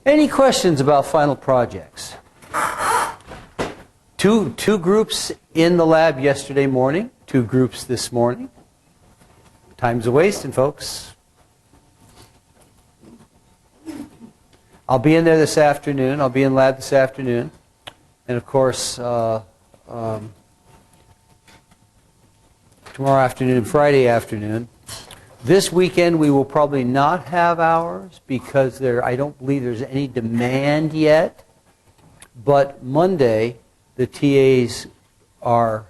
Any questions about final projects? Two groups in the lab yesterday morning, 2 groups this morning. Time's a wasting, folks. I'll be in there this afternoon. I'll be in lab this afternoon. And of course, tomorrow afternoon, Friday afternoon. This weekend we will probably not have hours because I don't believe there's any demand yet. But Monday, the TAs are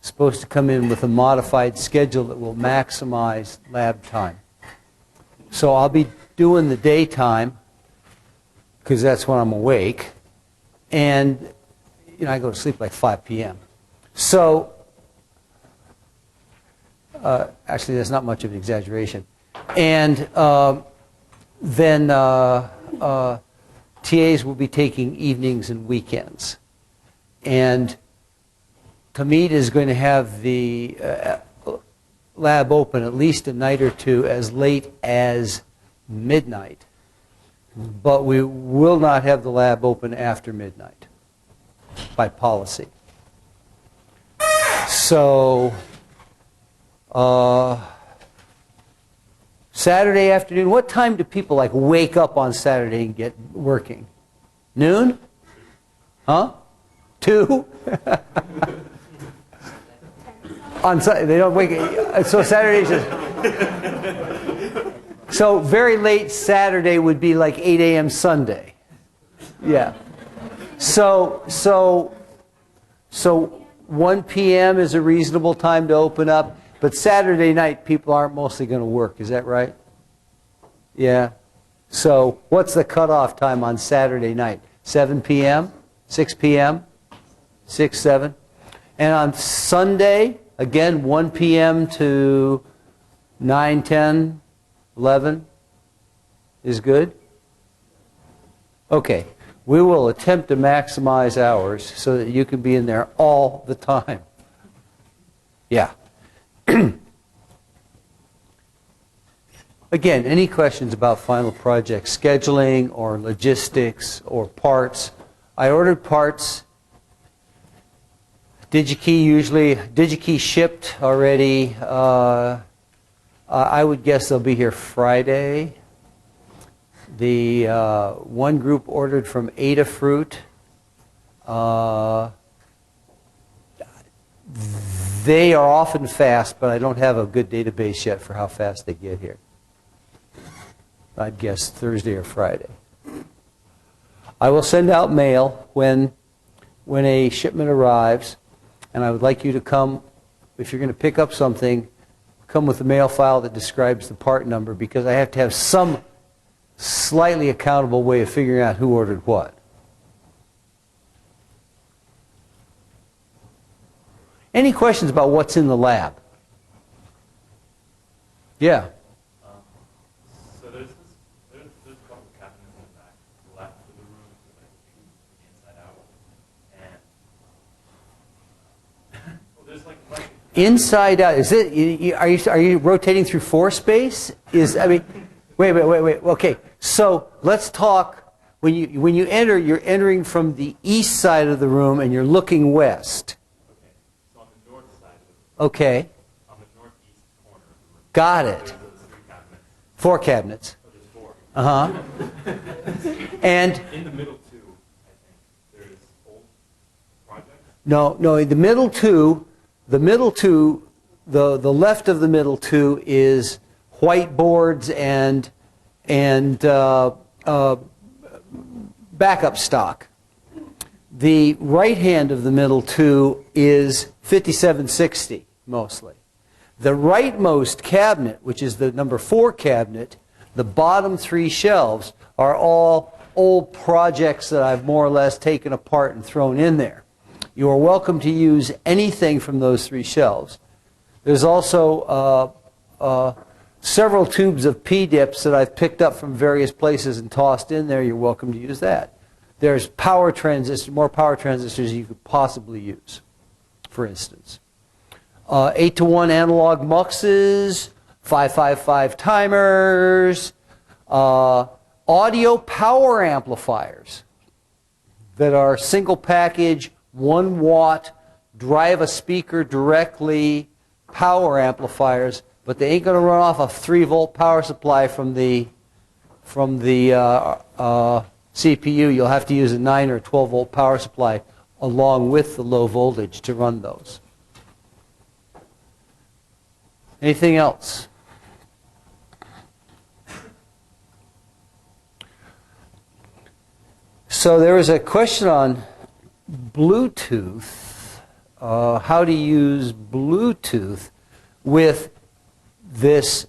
supposed to come in with a modified schedule that will maximize lab time. So I'll be doing the daytime because that's when I'm awake. And, I go to sleep like 5 p.m. So, actually that's not much of an exaggeration. And then TAs will be taking evenings and weekends. And Hamid is going to have the lab open at least a night or two as late as midnight. But we will not have the lab open after midnight by policy. So, Saturday afternoon, what time do people wake up on Saturday and get working? Noon? Huh? 2? On Sunday, they don't wake up. So Saturday's just... So very late Saturday would be like 8 a.m. Sunday. Yeah. So 1 p.m. is a reasonable time to open up, but Saturday night people aren't mostly going to work. Is that right? Yeah. So what's the cutoff time on Saturday night? 7 p.m.? 6 p.m.? 6, 7? And on Sunday, again, 1 p.m. to 9, 10, 11 is good? Okay. We will attempt to maximize hours so that you can be in there all the time. Yeah. Again, any questions about final project scheduling or logistics or parts? I ordered parts. DigiKey shipped already. I would guess they'll be here Friday. The one group ordered from Adafruit. They are often fast, but I don't have a good database yet for how fast they get here. I'd guess Thursday or Friday. I will send out mail when a shipment arrives, and I would like you to come, if you're going to pick up something, come with a mail file that describes the part number, because I have to have some slightly accountable way of figuring out who ordered what. Any questions about what's in the lab? Yeah. So there's a couple of cabinets in the back, left of the room, the inside out, and well, there's inside out. Is it? Are you rotating through 4 space? Wait. Okay. So let's talk. When you enter, you're entering from the east side of the room, and you're looking west. Okay. So on the north side of the room. Okay. On the northeast corner of the room. Got it. There's 3 cabinets. 4 cabinets. Oh, there's 4. Uh-huh. And in the middle 2, I think, there's old projects. No. The middle two, the left of the middle 2 is whiteboards and backup stock. The right hand of the middle 2 is 5760 mostly. The rightmost cabinet, which is the number 4 cabinet, the bottom 3 shelves are all old projects that I've more or less taken apart and thrown in there. You are welcome to use anything from those 3 shelves. There's also several tubes of P-dips that I've picked up from various places and tossed in there. You're welcome to use that. There's more power transistors you could possibly use, for instance. 8-to-1 analog muxes, 555 timers, all audio power amplifiers that are single package, 1 watt, drive a speaker directly, power amplifiers, but they ain't going to run off a 3-volt power supply from the CPU. You'll have to use a 9 or 12-volt power supply along with the low voltage to run those. Anything else? So there was a question on Bluetooth, how to use Bluetooth with this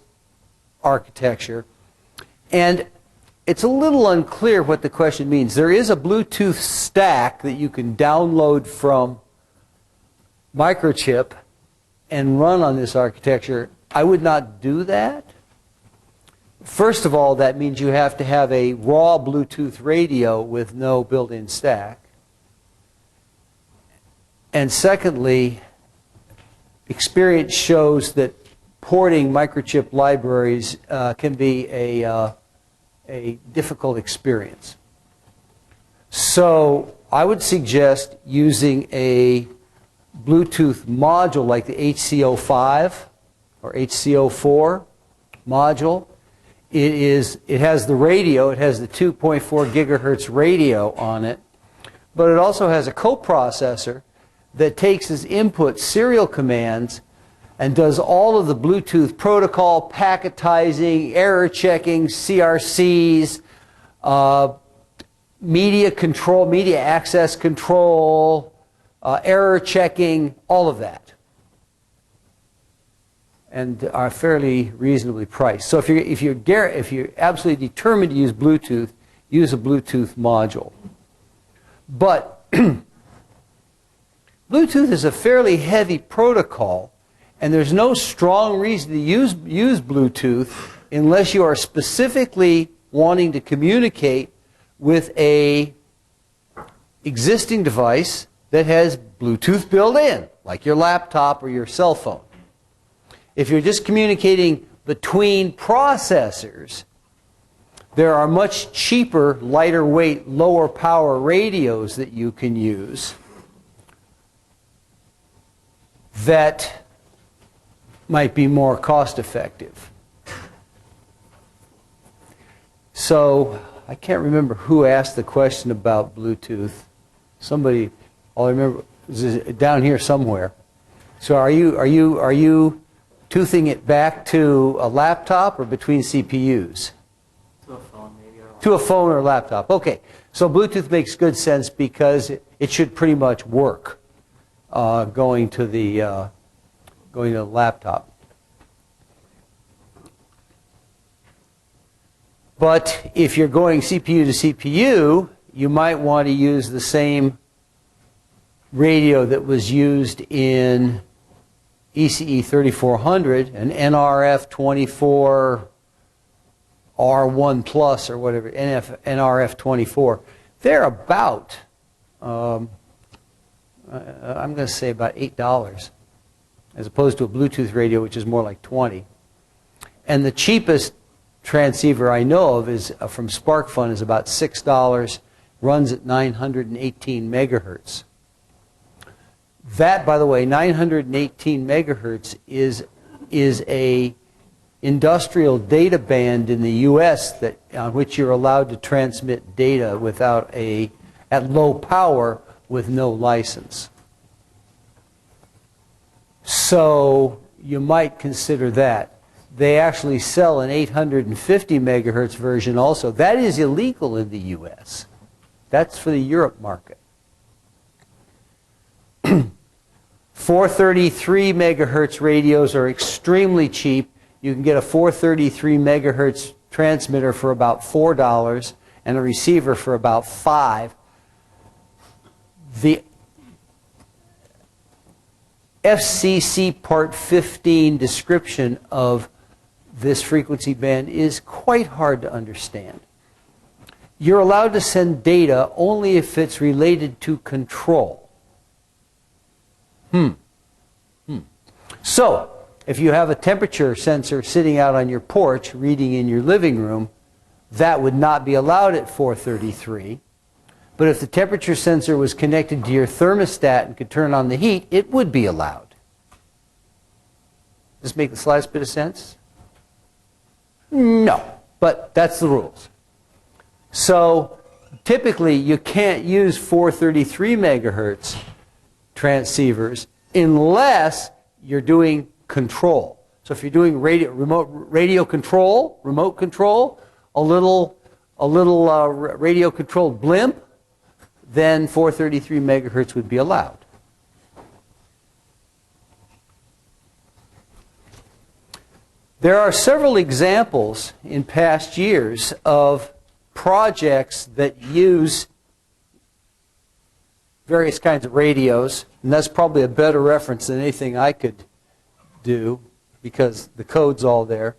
architecture. And it's a little unclear what the question means. There is a Bluetooth stack that you can download from Microchip and run on this architecture. I would not do that. First of all, that means you have to have a raw Bluetooth radio with no built-in stack. And secondly, experience shows that porting Microchip libraries can be a difficult experience. So I would suggest using a Bluetooth module like the HC05 or HC04 module. It has the radio, it has the 2.4 gigahertz radio on it, but it also has a coprocessor that takes as input serial commands and does all of the Bluetooth protocol, packetizing, error checking, CRCs, media control, media access control, error checking, all of that. And are fairly reasonably priced. So if you're absolutely determined to use Bluetooth, use a Bluetooth module. But Bluetooth is a fairly heavy protocol, and there's no strong reason to use Bluetooth unless you are specifically wanting to communicate with a existing device that has Bluetooth built in, like your laptop or your cell phone. If you're just communicating between processors, there are much cheaper, lighter weight, lower power radios that you can use that might be more cost effective. So I can't remember who asked the question about Bluetooth. Somebody, all I remember is down here somewhere. So are you toothing it back to a laptop or between CPUs? To a phone, maybe. To a phone or a laptop. Okay. So Bluetooth makes good sense because it should pretty much work going to the laptop. But if you're going CPU to CPU, you might want to use the same radio that was used in ECE 3400, an NRF 24 R1 Plus or whatever, NRF 24. They're about, I'm going to say about $8, as opposed to a Bluetooth radio, which is more like 20. And the cheapest transceiver I know of is from SparkFun is about $6, runs at 918 megahertz. That, by the way, 918 megahertz is a industrial data band in the U.S. on which you're allowed to transmit data at low power with no license. So you might consider that. They actually sell an 850 megahertz version also. That is illegal in the U.S. That's for the Europe market. 433 megahertz radios are extremely cheap. You can get a 433 megahertz transmitter for about $4 and a receiver for about $5. The FCC Part 15 description of this frequency band is quite hard to understand. You're allowed to send data only if it's related to control. So, if you have a temperature sensor sitting out on your porch, reading in your living room, that would not be allowed at 433. But if the temperature sensor was connected to your thermostat and could turn on the heat, it would be allowed. Does this make the slightest bit of sense? No, but that's the rules. So typically you can't use 433 megahertz transceivers unless you're doing control. So if you're doing remote control, a little radio controlled blimp, then 433 megahertz would be allowed. There are several examples in past years of projects that use various kinds of radios, and that's probably a better reference than anything I could do because the code's all there.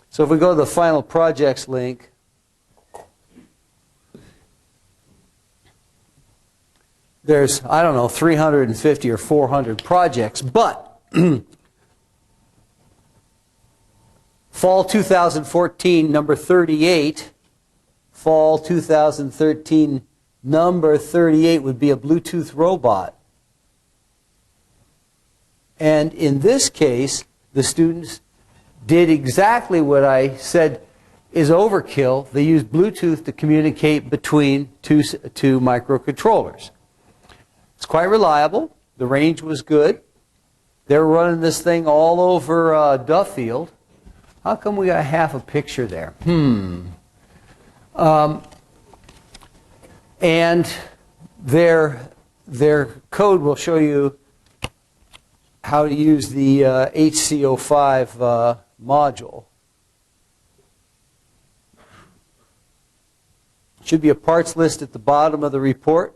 So if we go to the final projects link, there's, I don't know, 350 or 400 projects, but fall 2014, number 38, fall 2013, number 38 would be a Bluetooth robot. And in this case, the students did exactly what I said is overkill. They used Bluetooth to communicate between two microcontrollers. It's quite reliable. The range was good. They're running this thing all over Duffield. How come we got half a picture there? And their code will show you how to use the HC05 module. Should be a parts list at the bottom of the report.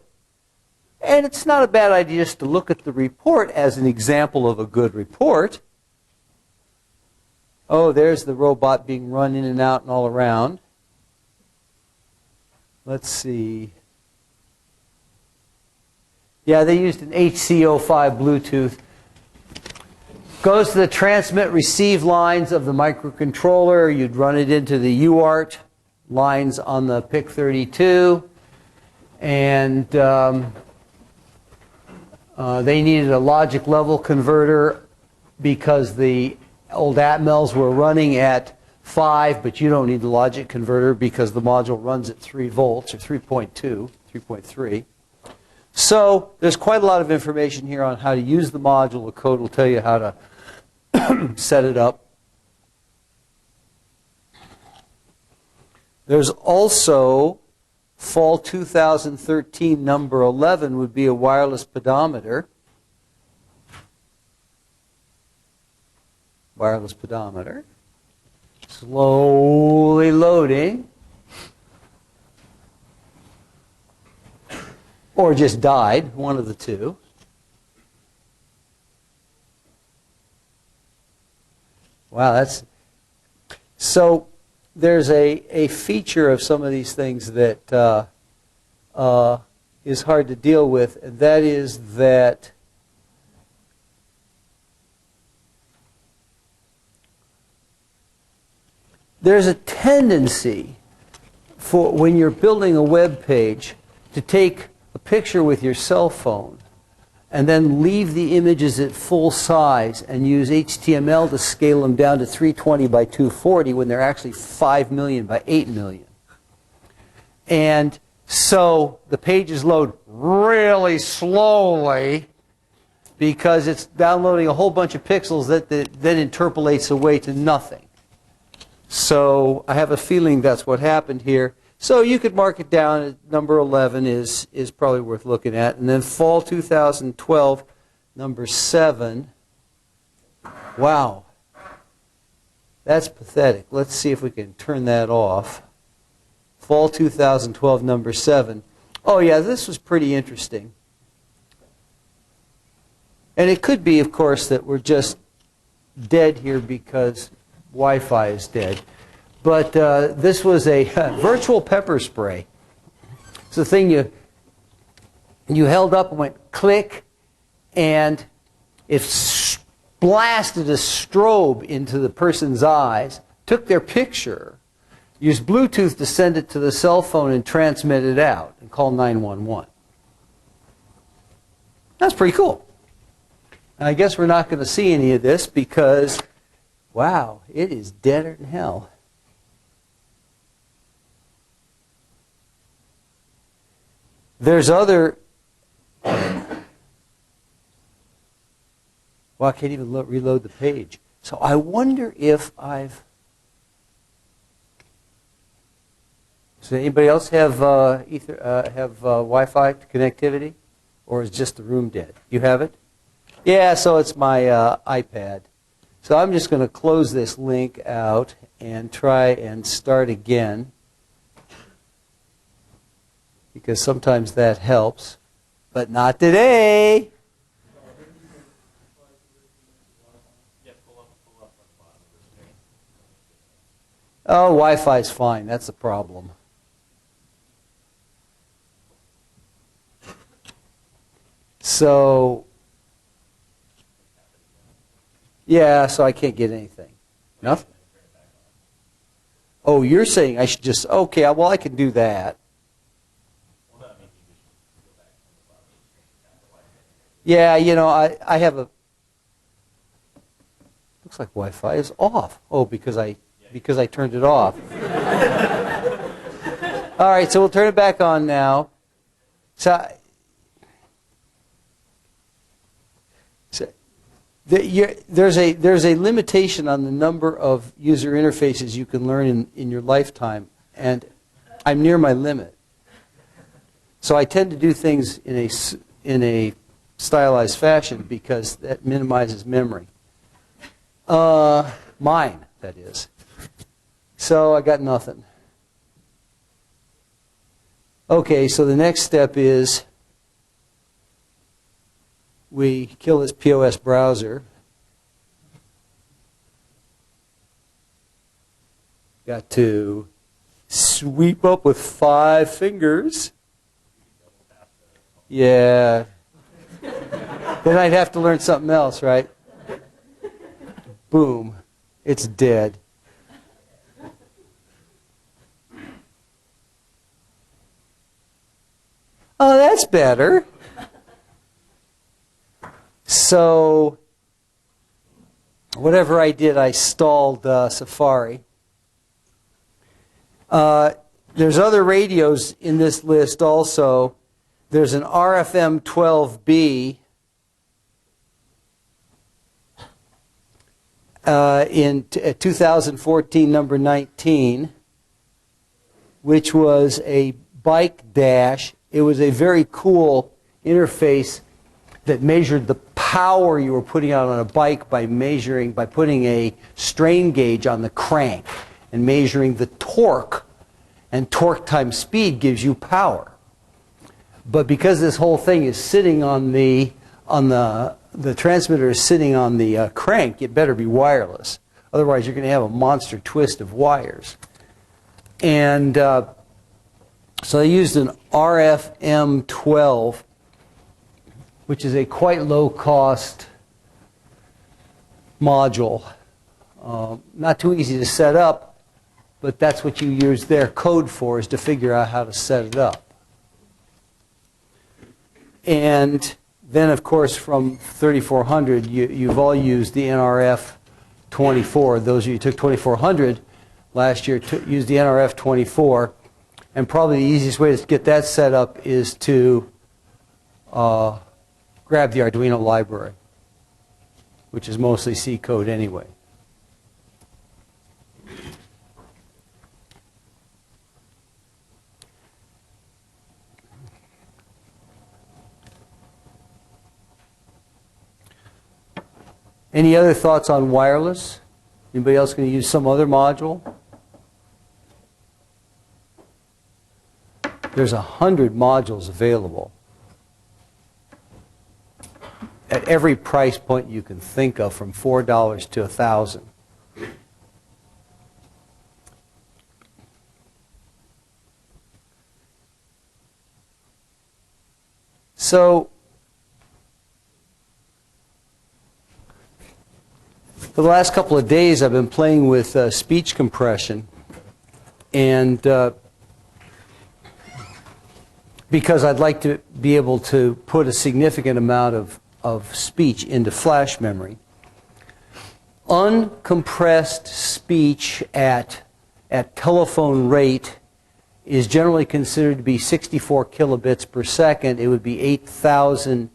And it's not a bad idea just to look at the report as an example of a good report. Oh, there's the robot being run in and out and all around. Let's see. Yeah, they used an HC05 Bluetooth. Goes to the transmit receive lines of the microcontroller. You'd run it into the UART lines on the PIC32. And they needed a logic level converter because the old Atmels were running at 5, but you don't need the logic converter because the module runs at 3 volts or 3.2, 3.3. So there's quite a lot of information here on how to use the module. The code will tell you how to set it up. There's also fall 2013, number 11 would be a wireless pedometer. Wireless pedometer. Slowly loading. Or just died, one of the two. Wow, that's... So there's a feature of some of these things that is hard to deal with, and that is that there's a tendency for when you're building a web page to take a picture with your cell phone and then leave the images at full size and use HTML to scale them down to 320 by 240 when they're actually 5 million by 8 million. And so the pages load really slowly because it's downloading a whole bunch of pixels that then interpolates away to nothing. So I have a feeling that's what happened here. So you could mark it down at number 11 is probably worth looking at. And then fall 2012, number 7. Wow. That's pathetic. Let's see if we can turn that off. Fall 2012, number 7. Oh yeah, this was pretty interesting. And it could be, of course, that we're just dead here because Wi-Fi is dead. But this was a virtual pepper spray. It's the thing you held up and went click, and it blasted a strobe into the person's eyes, took their picture, Use Bluetooth to send it to the cell phone and transmit it out and call 911. That's pretty cool. And I guess we're not going to see any of this because, wow, it is deader than hell. There's other... Well, I can't even reload the page. So I wonder if I've... Does anybody else have Wi-Fi connectivity? Or is just the room dead? You have it? Yeah, so it's my iPad. So I'm just going to close this link out and try and start again. Because sometimes that helps. But not today. Oh, Wi-Fi's fine. That's the problem. So, yeah, so I can't get anything. Nothing? Oh, you're saying I should just, okay, well, I can do that. Yeah, you know, I have a, looks like Wi-Fi is off. Oh, because I turned it off. All right, so we'll turn it back on now. There's a limitation on the number of user interfaces you can learn in your lifetime, and I'm near my limit. So I tend to do things in a stylized fashion because that minimizes memory. Mine, that is. So I got nothing. Okay, so the next step is we kill this POS browser. Got to sweep up with 5 fingers. Yeah. Then I'd have to learn something else, right? Boom. It's dead. Oh, that's better. So, whatever I did, I stalled Safari. There's other radios in this list also. There's an RFM12B in 2014 number 19, which was a bike dash. It was a very cool interface that measured the power you were putting out on a bike by putting a strain gauge on the crank and measuring the torque, and torque times speed gives you power. But because this whole thing is sitting on the transmitter is sitting on the crank, it better be wireless. Otherwise, you're going to have a monster twist of wires. And so I used an RFM12, which is a quite low-cost module. Not too easy to set up, but that's what you use their code for, is to figure out how to set it up. And then, of course, from 3400, you've all used the NRF 24. Those of you who took 2400 last year used the NRF 24. And probably the easiest way to get that set up is to grab the Arduino library, which is mostly C code anyway. Any other thoughts on wireless? Anybody else going to use some other module? There's 100 modules available at every price point you can think of, from $4 to $1,000. So, for the last couple of days, I've been playing with speech compression. And because I'd like to be able to put a significant amount of speech into flash memory. Uncompressed speech at telephone rate is generally considered to be 64 kilobits per second. It would be 8,000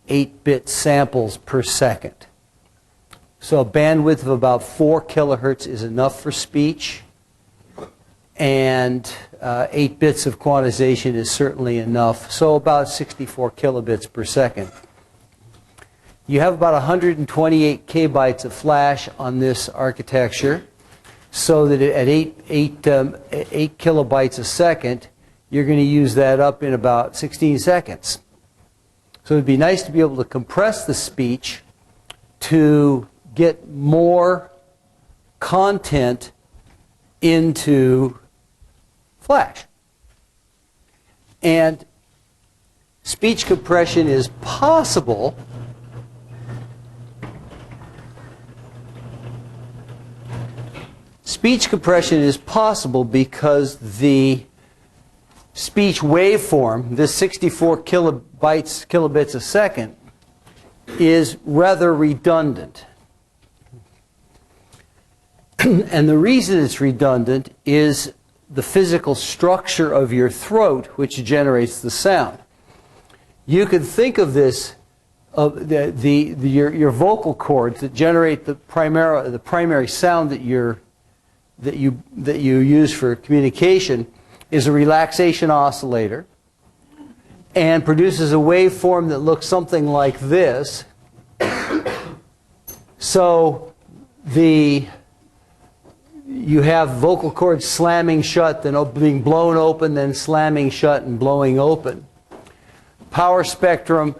8-bit samples per second. So a bandwidth of about 4 kilohertz is enough for speech, and 8 bits of quantization is certainly enough, so about 64 kilobits per second. You have about 128 kbytes of flash on this architecture, so that at 8 kilobytes a second, you're going to use that up in about 16 seconds. So it would be nice to be able to compress the speech to get more content into flash. And speech compression is possible because the speech waveform, this 64 kilobits a second, is rather redundant. And the reason it's redundant is the physical structure of your throat, which generates the sound. You could think of this, your vocal cords that generate the primary sound that you use for communication, is a relaxation oscillator and produces a waveform that looks something like this. So you have vocal cords slamming shut, then being blown open, then slamming shut and blowing open. Power spectrum,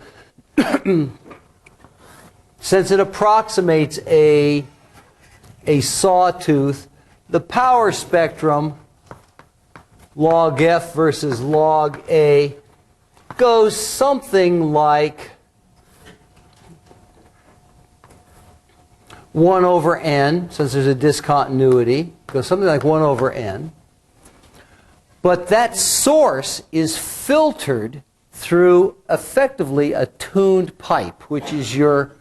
since it approximates a sawtooth, the power spectrum, log F versus log A, goes something like 1 over n, since there's a discontinuity, goes something like 1 over n. But that source is filtered through effectively a tuned pipe, which is your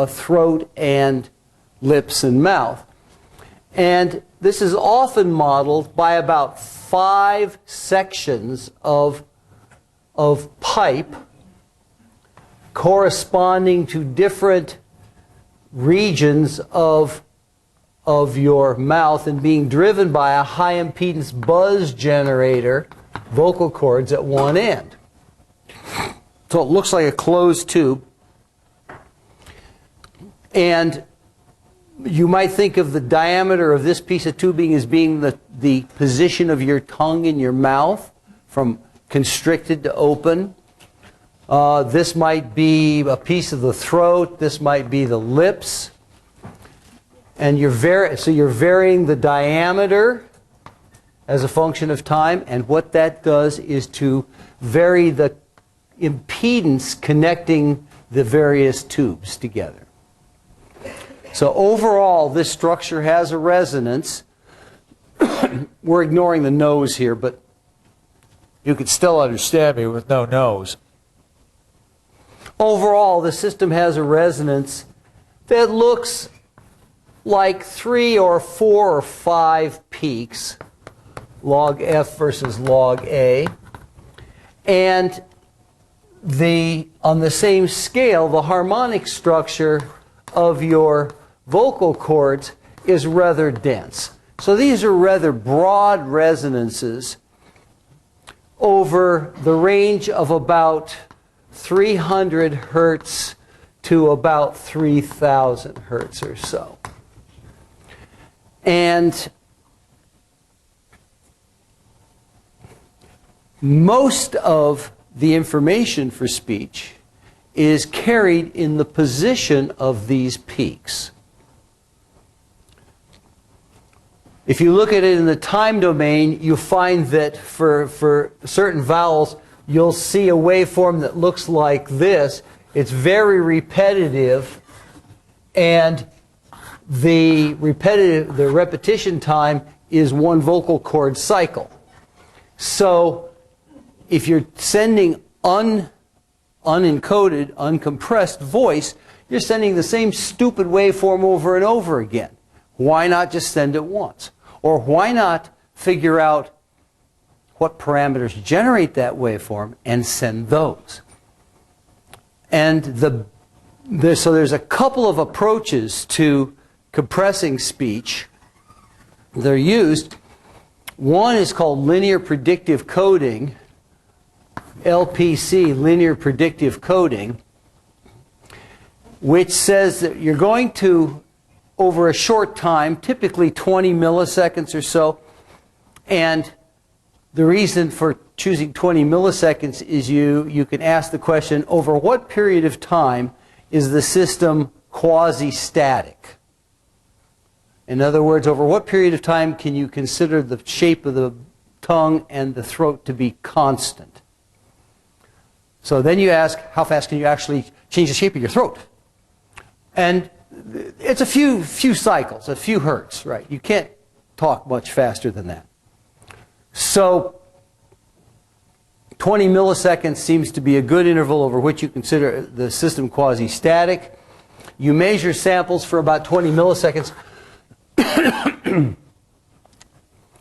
throat and lips and mouth. And this is often modeled by about 5 sections of pipe corresponding to different regions of your mouth and being driven by a high impedance buzz generator, vocal cords at one end. So it looks like a closed tube. And you might think of the diameter of this piece of tubing as being the position of your tongue in your mouth, from constricted to open. This might be a piece of the throat. This might be the lips. And you're varying the diameter as a function of time. And what that does is to vary the impedance connecting the various tubes together. So overall, this structure has a resonance. We're ignoring the nose here, but you could still understand me with no nose. Overall, the system has a resonance that looks like 3 or 4 or 5 peaks, log F versus log A. And on the same scale, the harmonic structure of your vocal cords is rather dense. So these are rather broad resonances over the range of about 300 hertz to about 3,000 hertz or so. And most of the information for speech is carried in the position of these peaks. If you look at it in the time domain, you find that for certain vowels, you'll see a waveform that looks like this. It's very repetitive, and the repetition time is one vocal cord cycle. So if you're sending unencoded, uncompressed voice, you're sending the same stupid waveform over and over again. Why not just send it once? Or why not figure out what parameters generate that waveform and send those? And so there's a couple of approaches to compressing speech that are used. One is called linear predictive coding, LPC, linear predictive coding, which says that you're going to, over a short time, typically 20 milliseconds or so, and the reason for choosing 20 milliseconds is you can ask the question, over what period of time is the system quasi-static? In other words, over what period of time can you consider the shape of the tongue and the throat to be constant? So then you ask, how fast can you actually change the shape of your throat? And it's a few cycles, a few hertz, right? You can't talk much faster than that. So 20 milliseconds seems to be a good interval over which you consider the system quasi-static. You measure samples for about 20 milliseconds,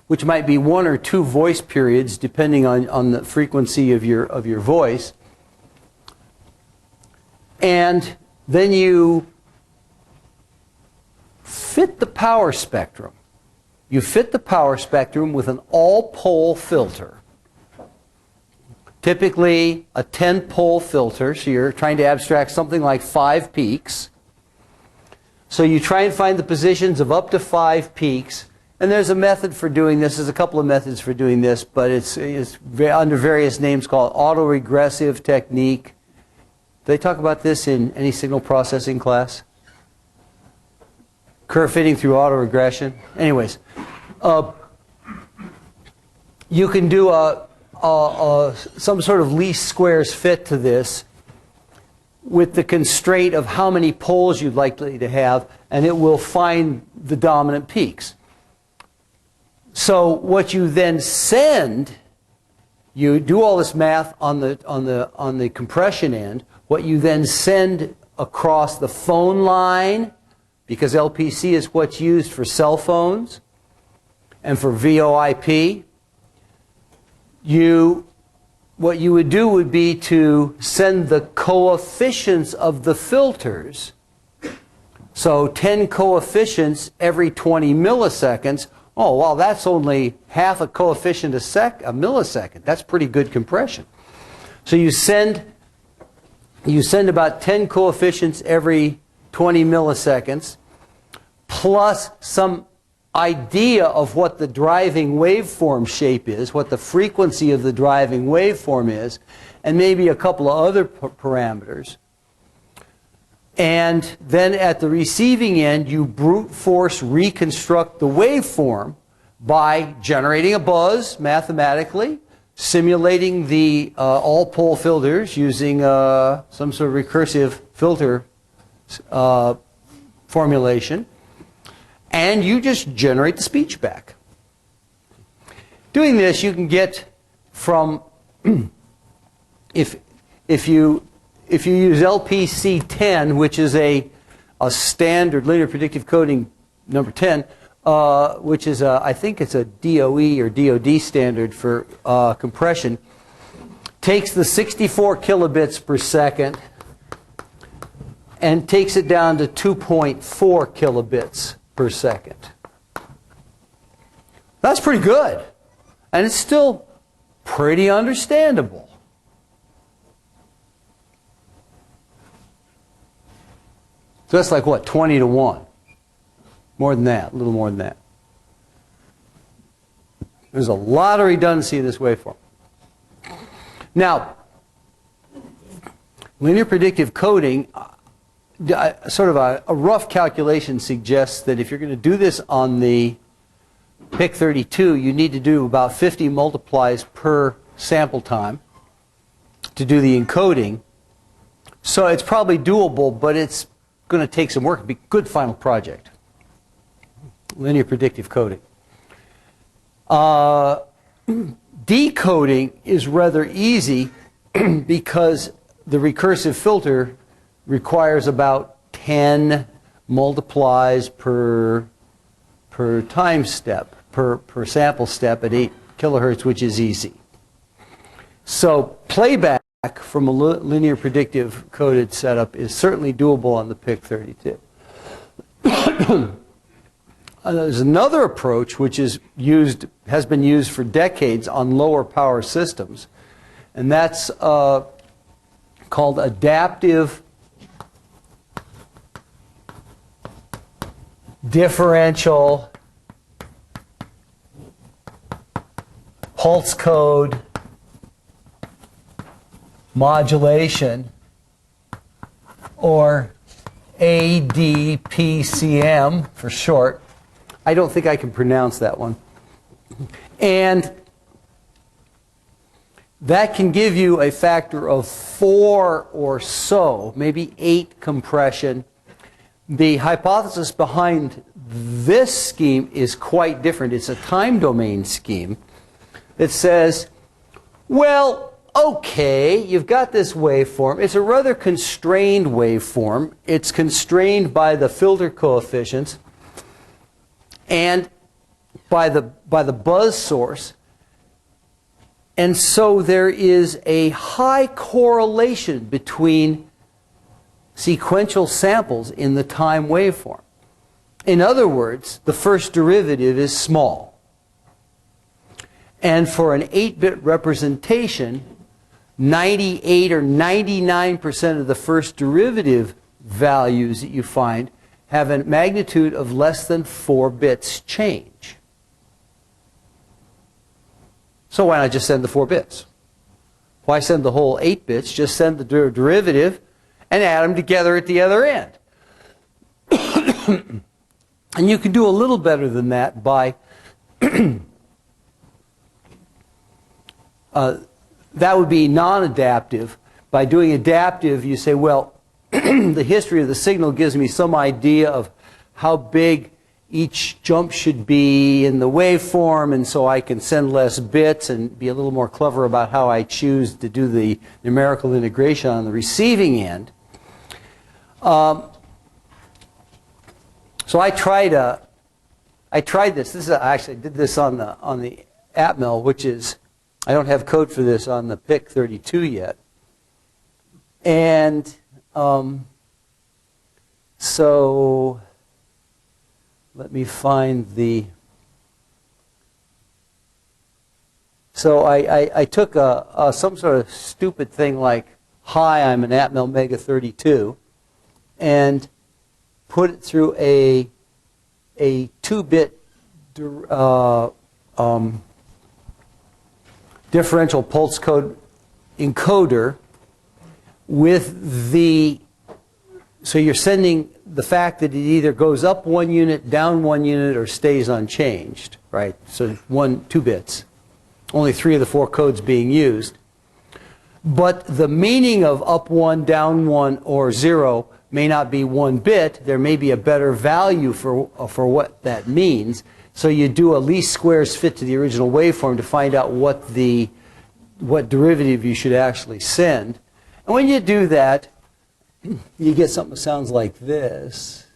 which might be 1 or 2 voice periods depending on the frequency of your voice. And then you fit the power spectrum. You fit the power spectrum with an all-pole filter. Typically a 10-pole filter, so you're trying to abstract something like 5 peaks. So you try and find the positions of up to 5 peaks, and there's a method for doing this. There's a couple of methods for doing this, but it's under various names called autoregressive technique. Do they talk about this in any signal processing class? Curve fitting through autoregression. Anyways, you can do some sort of least squares fit to this with the constraint of how many poles you'd likely to have, and it will find the dominant peaks. So what you then send, you do all this math on the compression end. What you then send across the phone line, because LPC is what's used for cell phones and for VoIP, what you would do would be to send the coefficients of the filters. So 10 coefficients every 20 milliseconds. Oh, well, that's only half a coefficient a millisecond. That's pretty good compression. So you send about 10 coefficients every 20 milliseconds, plus some idea of what the driving waveform shape is, what the frequency of the driving waveform is, and maybe a couple of other parameters. And then at the receiving end, you brute force reconstruct the waveform by generating a buzz mathematically, simulating the all-pole filters using some sort of recursive filter formulation, and you just generate the speech back. Doing this, you can get from, if you use LPC 10, which is a standard linear predictive coding number 10, which is I think it's a DOE or DOD standard for compression, takes the 64 kilobits per second and takes it down to 2.4 kilobits per second. That's pretty good. And it's still pretty understandable. So that's like what, 20 to 1? More than that, a little more than that. There's a lot of redundancy in this waveform. Now, linear predictive coding, sort of a rough calculation suggests that if you're going to do this on the PIC32, you need to do about 50 multiplies per sample time to do the encoding. So it's probably doable, but it's going to take some work. It'll be a good final project. Linear predictive coding. Decoding is rather easy because the recursive filter requires about 10 multiplies per time step, per sample step at 8 kilohertz, which is easy. So playback from a linear predictive coded setup is certainly doable on the PIC32. There's another approach which has been used for decades on lower power systems, and that's called adaptive differential pulse code modulation, or ADPCM for short. I don't think I can pronounce that one. And that can give you a factor of 4 or so, maybe 8 compression. The hypothesis behind this scheme is quite different. It's a time domain scheme that says, well, okay, you've got this waveform. It's a rather constrained waveform. It's constrained by the filter coefficients and by the buzz source. And so there is a high correlation between sequential samples in the time waveform. In other words, the first derivative is small. And for an 8-bit representation, 98 or 99% of the first derivative values that you find have a magnitude of less than 4 bits change. So why not just send the 4 bits? Why send the whole 8 bits? Just send the derivative and add them together at the other end. And you can do a little better than that by that would be non-adaptive. By doing adaptive, you say, well, the history of the signal gives me some idea of how big each jump should be in the waveform, and so I can send less bits and be a little more clever about how I choose to do the numerical integration on the receiving end. So I tried this. I actually did this on the Atmel, which is, I don't have code for this on the PIC32 yet. And so let me find the. So I took some sort of stupid thing like, hi, I'm an Atmel Mega 32, and put it through a 2-bit differential pulse code encoder with the, so you're sending the fact that it either goes up 1 unit, down 1 unit, or stays unchanged, right? So 2 bits. Only 3 of the 4 codes being used. But the meaning of up 1, down 1, or 0 may not be 1 bit. There may be a better value for what that means. So you do a least squares fit to the original waveform to find out what derivative you should actually send. And when you do that, you get something that sounds like this.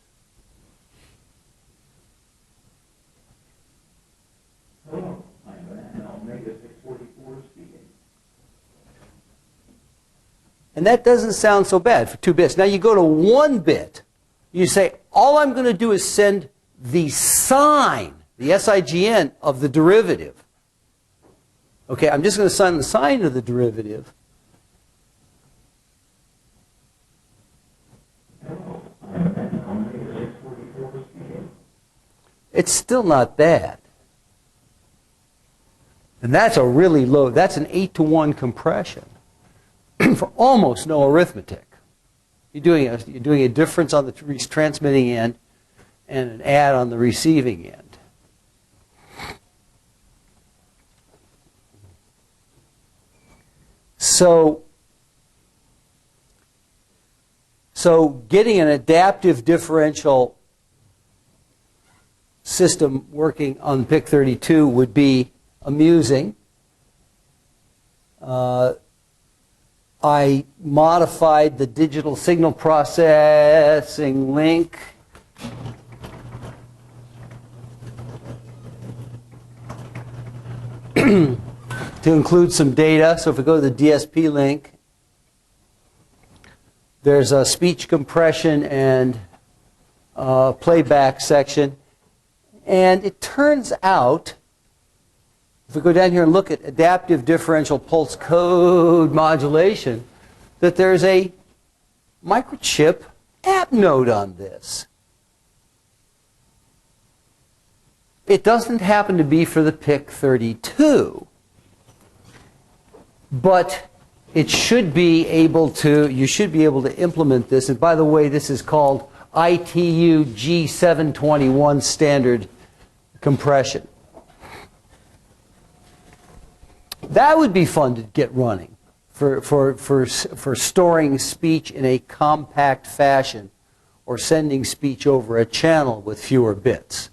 And that doesn't sound so bad for 2 bits. Now you go to 1 bit. You say, all I'm going to do is send the sign, the SIGN of the derivative. Okay, I'm just going to send the sign of the derivative. It's still not bad. And that's a really low, that's an 8-to-1 compression for almost no arithmetic. You're doing a difference on the transmitting end and an add on the receiving end. So getting an adaptive differential system working on the PIC-32 would be amusing. I modified the digital signal processing link to include some data. So if we go to the DSP link, there's a speech compression and playback section. And it turns out, if we go down here and look at adaptive differential pulse code modulation, that there's a microchip app node on this. It doesn't happen to be for the PIC-32, but it should be able to, you should be able to implement this. And by the way, this is called ITU G721 standard compression. That would be fun to get running for storing speech in a compact fashion or sending speech over a channel with fewer bits.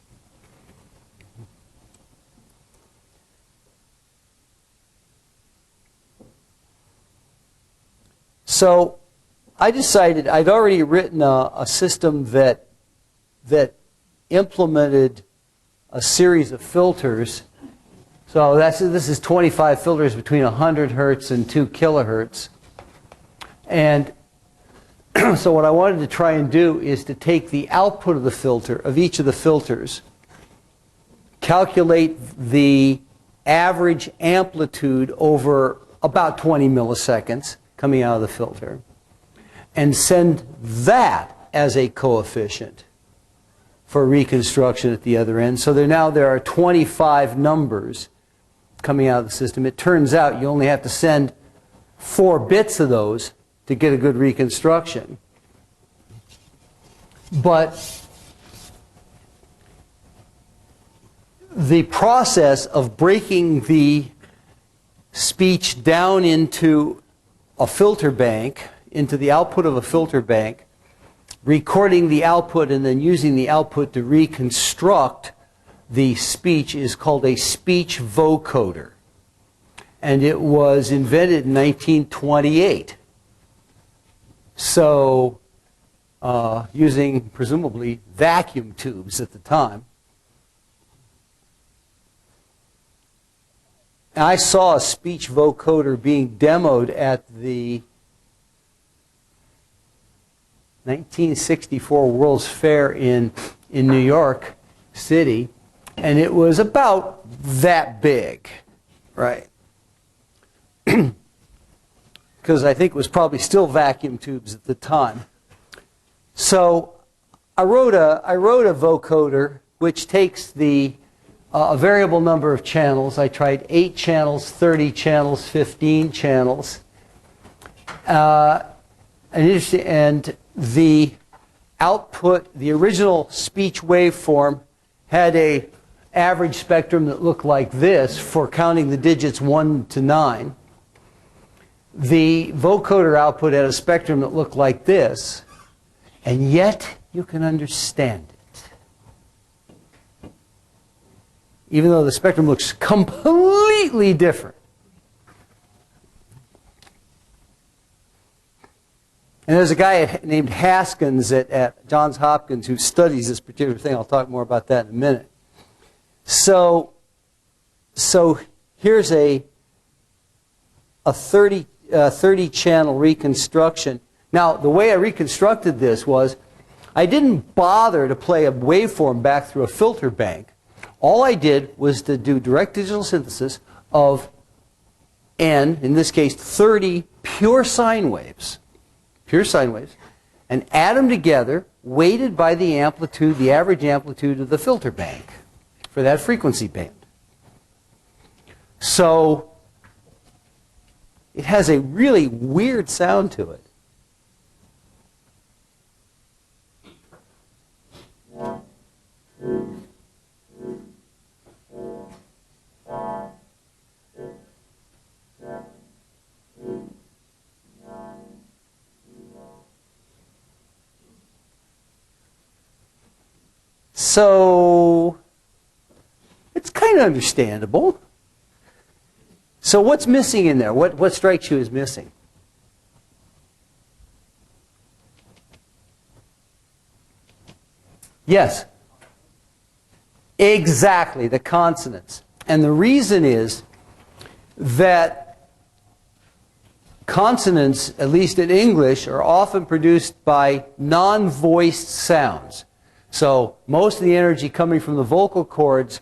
So I decided, I'd already written a system that implemented a series of filters. So this is 25 filters between 100 hertz and 2 kilohertz. And so what I wanted to try and do is to take the output of the filter, of each of the filters, calculate the average amplitude over about 20 milliseconds coming out of the filter, and send that as a coefficient for reconstruction at the other end. So there are 25 numbers coming out of the system. It turns out you only have to send 4 bits of those to get a good reconstruction. But the process of breaking the speech down into a filter bank, into the output of a filter bank, recording the output and then using the output to reconstruct the speech is called a speech vocoder. And it was invented in 1928. So, using presumably vacuum tubes at the time. And I saw a speech vocoder being demoed at the 1964 World's Fair in New York City, and it was about that big, right? Because I think it was probably still vacuum tubes at the time. So I wrote a vocoder which takes a variable number of channels. I tried 8 channels, 30 channels, 15 channels. And the output, the original speech waveform, had a average spectrum that looked like this for counting the digits 1 to 9. The vocoder output had a spectrum that looked like this, and yet you can understand it. Even though the spectrum looks completely different. And there's a guy named Haskins at Johns Hopkins who studies this particular thing. I'll talk more about that in a minute. So here's a 30 channel reconstruction. Now, the way I reconstructed this was I didn't bother to play a waveform back through a filter bank. All I did was to do direct digital synthesis of n, in this case 30 pure sine waves, and add them together, weighted by the amplitude, the average amplitude of the filter bank for that frequency band. So it has a really weird sound to it. So kind of understandable. So what's missing in there? What strikes you as missing? Yes. Exactly, the consonants. And the reason is that consonants, at least in English, are often produced by non-voiced sounds. So most of the energy coming from the vocal cords,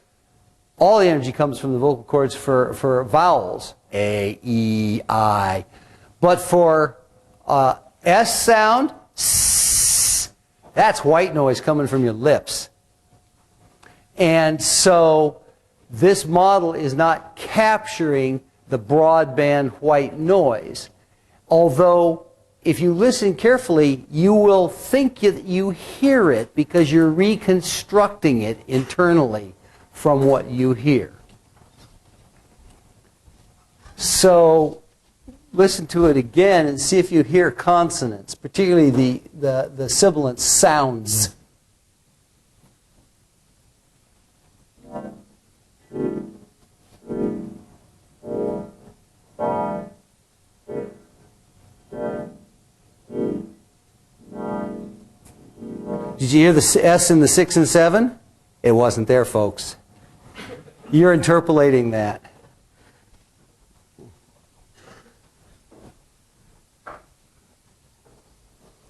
all the energy comes from the vocal cords for vowels, A, E, I. But for S sound, S, that's white noise coming from your lips. And so this model is not capturing the broadband white noise. Although, if you listen carefully, you will think that you hear it because you're reconstructing it internally from what you hear. So, listen to it again and see if you hear consonants, particularly the sibilant sounds. Did you hear the S in the 6 and 7? It wasn't there, folks. You're interpolating that.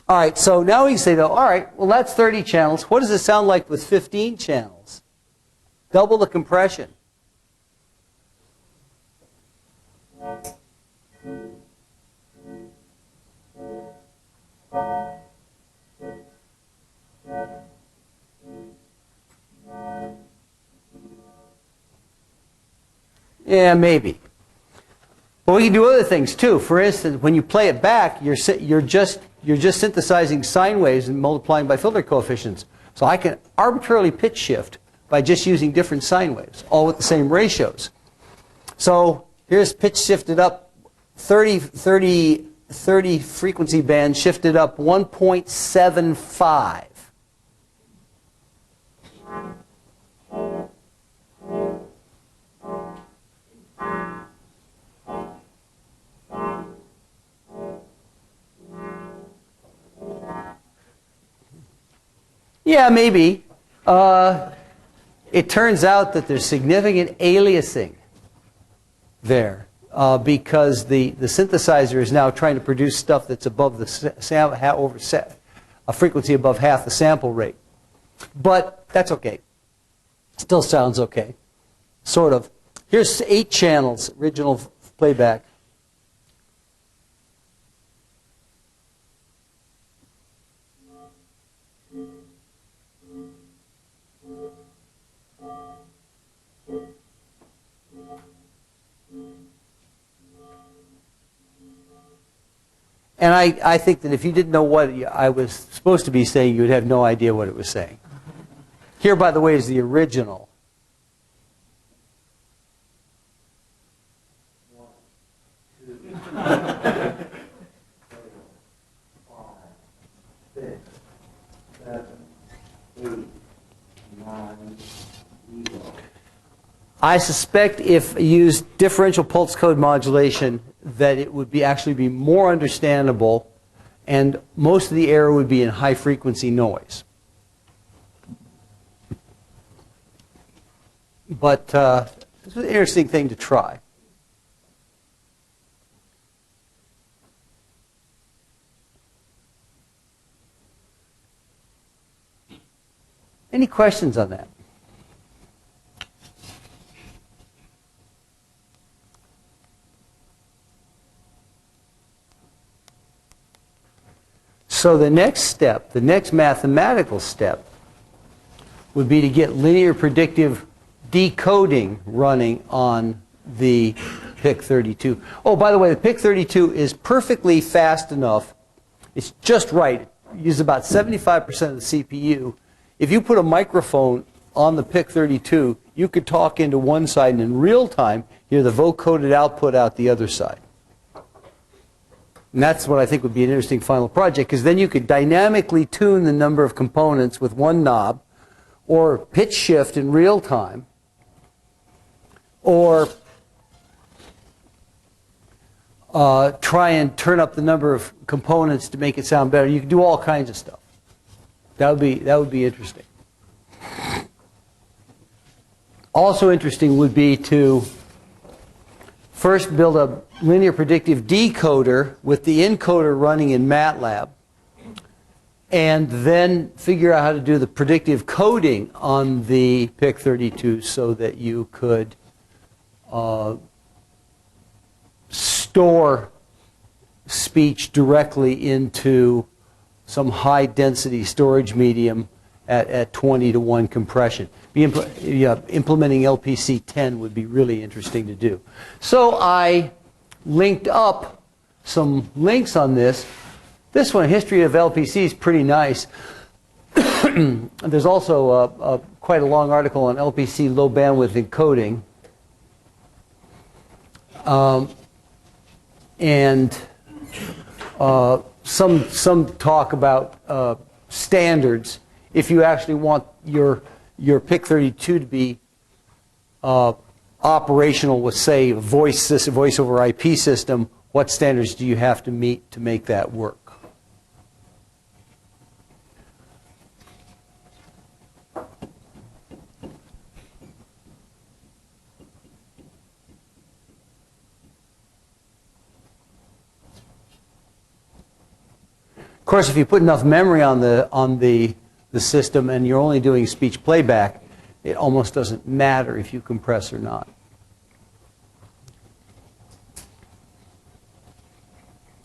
All right, so now we can say, though, all right, well, that's 30 channels. What does it sound like with 15 channels? Double the compression. Yeah, maybe. But we can do other things too. For instance, when you play it back, you're just synthesizing sine waves and multiplying by filter coefficients. So I can arbitrarily pitch shift by just using different sine waves, all with the same ratios. So here's pitch shifted up 30 frequency bands shifted up 1.75. Yeah, maybe. It turns out that there's significant aliasing there because the synthesizer is now trying to produce stuff that's above the a frequency above half the sample rate. But that's okay. Still sounds okay. Sort of. Here's 8 channels, original playback. And I think that if you didn't know what I was supposed to be saying, you would have no idea what it was saying. Here, by the way, is the original. I suspect if used differential pulse code modulation, that it would actually be more understandable, and most of the error would be in high frequency noise. But this was an interesting thing to try. Any questions on that? So the next step, the next mathematical step, would be to get linear predictive decoding running on the PIC32. Oh, by the way, the PIC32 is perfectly fast enough. It's just right. It uses about 75% of the CPU. If you put a microphone on the PIC32, you could talk into one side and in real time hear the vocoded output out the other side. And that's what I think would be an interesting final project, because then you could dynamically tune the number of components with one knob, or pitch shift in real time, or try and turn up the number of components to make it sound better. You can do all kinds of stuff. That would be interesting. Also interesting would be to first build a linear predictive decoder with the encoder running in MATLAB, and then figure out how to do the predictive coding on the PIC32 so that you could store speech directly into some high density storage medium at 20-to-1 compression. Implementing LPC 10 would be really interesting to do. So I linked up some links on this. This one, History of LPC, is pretty nice. There's also quite a long article on LPC low bandwidth encoding. And some talk about standards. If you actually want your PIC32 to be operational with, say, a voice over IP system, what standards do you have to meet to make that work? Of course, if you put enough memory on the system and you're only doing speech playback, it almost doesn't matter if you compress or not.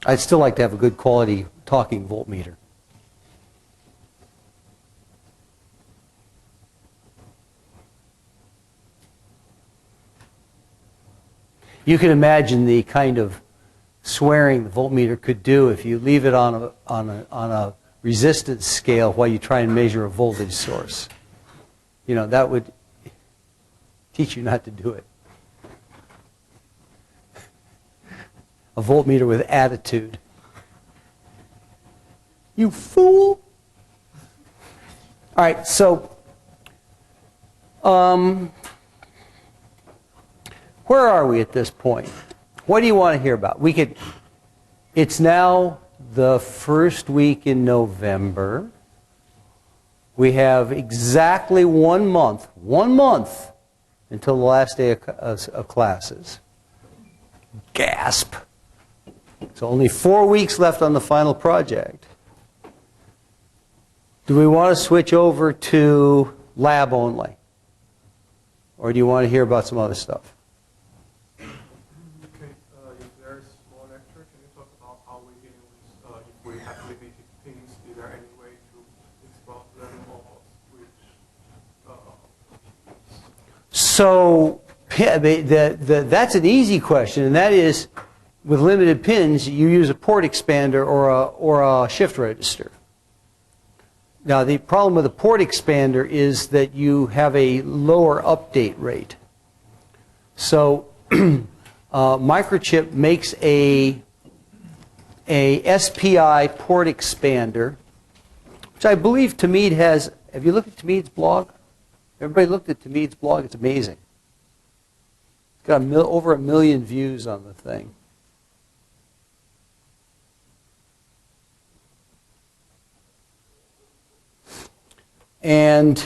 I'd still like to have a good quality talking voltmeter. You can imagine the kind of swearing the voltmeter could do if you leave it on a resistance scale while you try and measure a voltage source. You know, that would teach you not to do it. A voltmeter with attitude. You fool! All right, so where are we at this point? What do you want to hear about? It's now the first week in November. We have exactly 1 month until the last day of classes. Gasp. So only 4 weeks left on the final project. Do we want to switch over to lab only? Or do you want to hear about some other stuff? So that's an easy question, and that is, with limited pins, you use a port expander or a shift register. Now, the problem with a port expander is that you have a lower update rate. So Microchip makes a SPI port expander, which I believe Tamid has. Have you looked at Tamid's blog? Everybody looked at Tamid's blog. It's amazing. It's got over 1 million views on the thing. And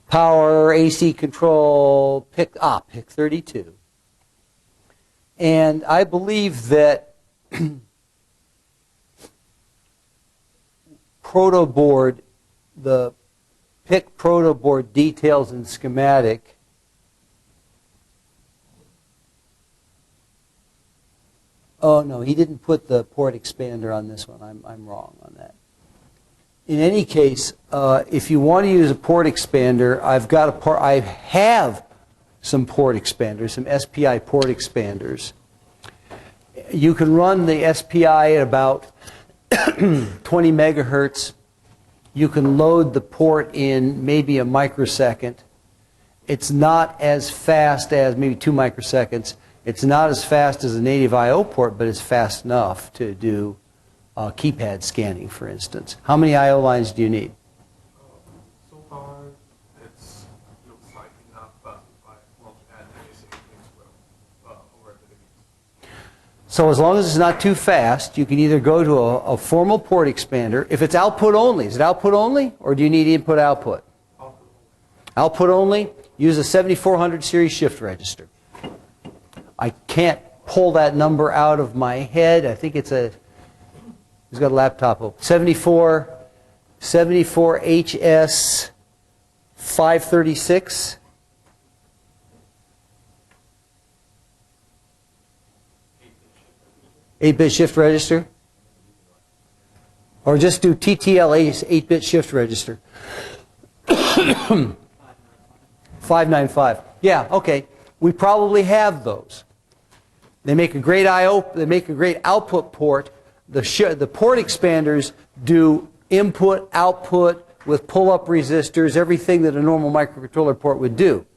power, AC control, PIC32. And I believe that protoboard, the PIC protoboard details and schematic Oh, no, he didn't put the port expander on this one. I'm wrong on that. In any case, if you want to use a port expander, I have some port expanders, some SPI port expanders. You can run the SPI at about 20 megahertz. You can load the port in maybe a microsecond. It's not as fast as maybe 2 microseconds. It's not as fast as a native I/O port, but it's fast enough to do keypad scanning, for instance. How many I/O lines do you need? So as long as it's not too fast, you can either go to a formal port expander. If it's output only, is it output only, or do you need input-output? Output only, use a 7400 series shift register. I can't pull that number out of my head. I think it's who's got a laptop open? 74HS 536. Eight-bit shift register. Or just do TTL 8-bit shift register. 595. Yeah, okay. We probably have those. They make a great They make a great output port. The port expanders do input, output with pull-up resistors, everything that a normal microcontroller port would do.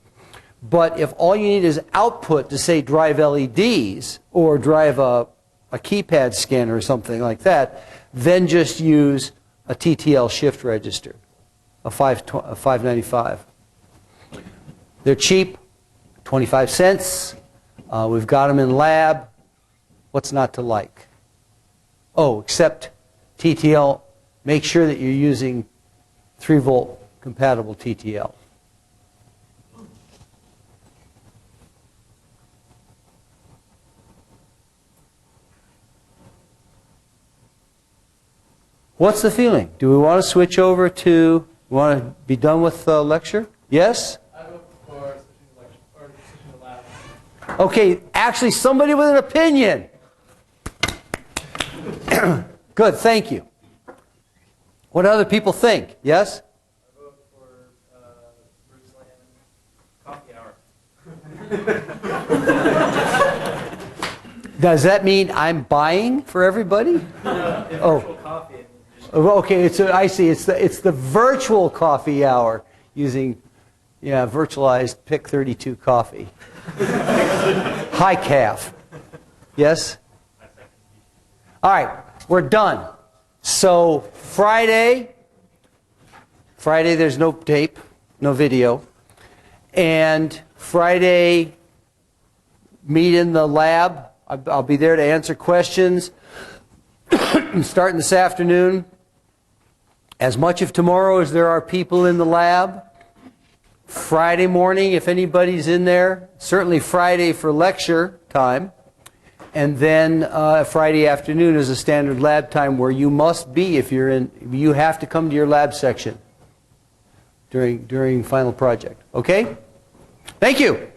But if all you need is output to say drive LEDs or drive a keypad scanner or something like that, then just use a TTL shift register, a 595. They're cheap, 25 cents. We've got them in lab. What's not to like? Oh, except TTL, make sure that you're using 3-volt compatible TTL. What's the feeling? Do we want to switch over to, we want to be done with the lecture? Yes? I vote for switching the lecture, or switching the lab. Okay, actually somebody with an opinion. Good, thank you. What do other people think? Yes? I vote for Bruce Lamb coffee hour. Does that mean I'm buying for everybody? Virtual coffee. Okay, I see. It's the virtual coffee hour using virtualized Pick 32 coffee. High calf. Yes? All right, we're done. So Friday there's no tape, no video. And Friday, meet in the lab. I'll be there to answer questions. Starting this afternoon. As much of tomorrow as there are people in the lab. Friday morning, if anybody's in there. Certainly Friday for lecture time. And then Friday afternoon is a standard lab time where you must be if you're in. You have to come to your lab section during final project. Okay? Thank you.